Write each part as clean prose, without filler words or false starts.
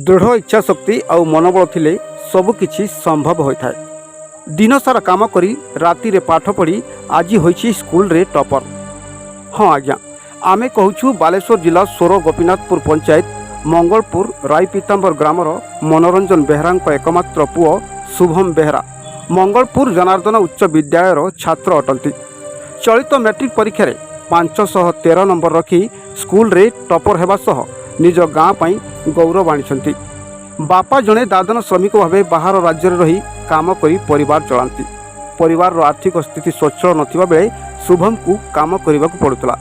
दृढ़ इच्छा शक्ति आउ मनोबल थिले सबकिछि संभव होता है। दिन सारा काम करी राति रे पाठ पढ़ी आज होइछि स्कूल रे टॉपर। हाँ आज्ञा, आमे कहूछु बालेश्वर जिला सोर गोपीनाथपुर पंचायत मंगलपुर राय पीताम्बर ग्रामर मनोरंजन बेहरा एकमात्र पुओ शुभम बेहरा मंगलपुर जनार्दन उच्च विद्यालयर छात्र अटंती। चलित मैट्रिक परीक्षा रे 513 नंबर रखी स्कूल रे टॉपर हेबा सह निज गाँ पई गौरव आनिछंती। बापा जड़े दादन श्रमिक भाव बाहर राज्य में रही काम करी परिवार चलांती। परिवार आर्थिक स्थिति स्वच्छल नथिबा बेले शुभम को काम करने को पड़ुला।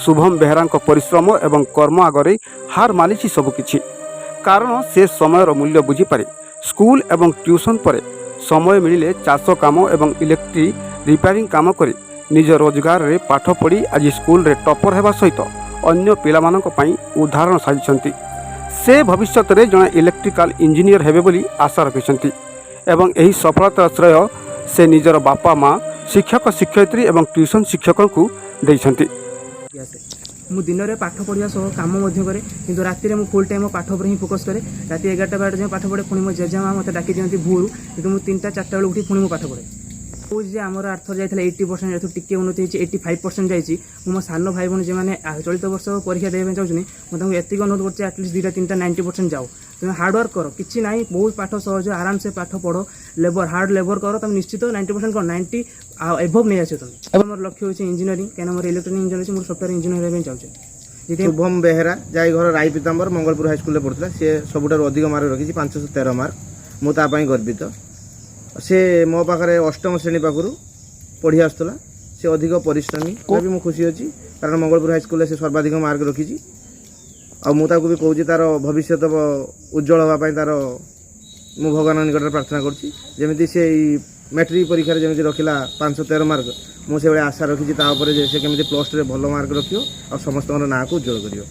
शुभम बेहरा परिश्रम एवं कर्म आगे हार मानिछि सबकिछि, कारण से समयर मूल्य बुझीपारे। स्कूल एवं ट्यूशन पर समय मिले चाष काम एवं इलेक्ट्रिक रिपेयरिंग काम करी निज रोजगार रे पाठ पढ़ी आज स्कूल रे टॉपर हेबा सहित अन्य पिलामानक पई उदाहरण साजिछंती। से भविष्य में जड़े इलेक्ट्रिकल इंजीनियर हेबे बोली आशा रखिछंती एवं एही सफलतार श्रेय से निजर बापा माँ शिक्षक शिक्षयित्री एवं ट्यूशन शिक्षक को देइछंती। मु दिन में पाठ पढ़ा सह कम करे कि राति में फुल टाइम पाठ पर ही फोकस करे। राति 11टा 12टा पाठ पढ़े पुणी मो जेजेमा मत डाकी दिखती भोर कि मुझे 3टा 4टा बेल उठी पुणी मो पाठ पढ़े। जे आमर आर्थर जाता 80% जेहतु टी उन्नति 85% जाइए। मो सान भाई भौणी जो चलित वर्ष परीक्षा देवाई चाहूँ मुझे एतिक अनुरोध कर एटलिस्ट 2टा 3टा 90% जाओ। तुम हार्डवर्क कर, किसी ना बहुत पाठ सहज आराम से पाठ पढ़, लेबर हार्ड लेबर कर, तुम निश्चित 90% कर 90 एभव नहीं आस तुम। मोर लक्ष्य होची इंजीनियरिंग, कहीं मोर इलेक्ट्रोनिक इंजीनियर मोर सफ्टवेयर इंजीनियर होगा चाहिए। शुभम बेहरा जाई घर राय पीताम्बर मंगलपुर हाई स्कूल पढ़ुला। सी सबुठ अधिक मार्क रखी 513 मार्क। मुझे गर्वित। से मो पाखे अष्टम श्रेणी पाखु पढ़ी आसला। से अधिक परिश्रमी भी मुझे खुशी अच्छी, कारण मंगलपुर हाई स्कूल से सर्वाधिक मार्क रखी। मुझे भी कहूँ तार भविष्य उज्जवल हाँपाई तार मु भगवान निकट प्रार्थना करमी से मैट्रिक परीक्षा जमी रखिला 513 मार्क। मुझे आशा रखी से केमी +2 भल मार्क रखियो और समस्त ना को उज्जवल करियो।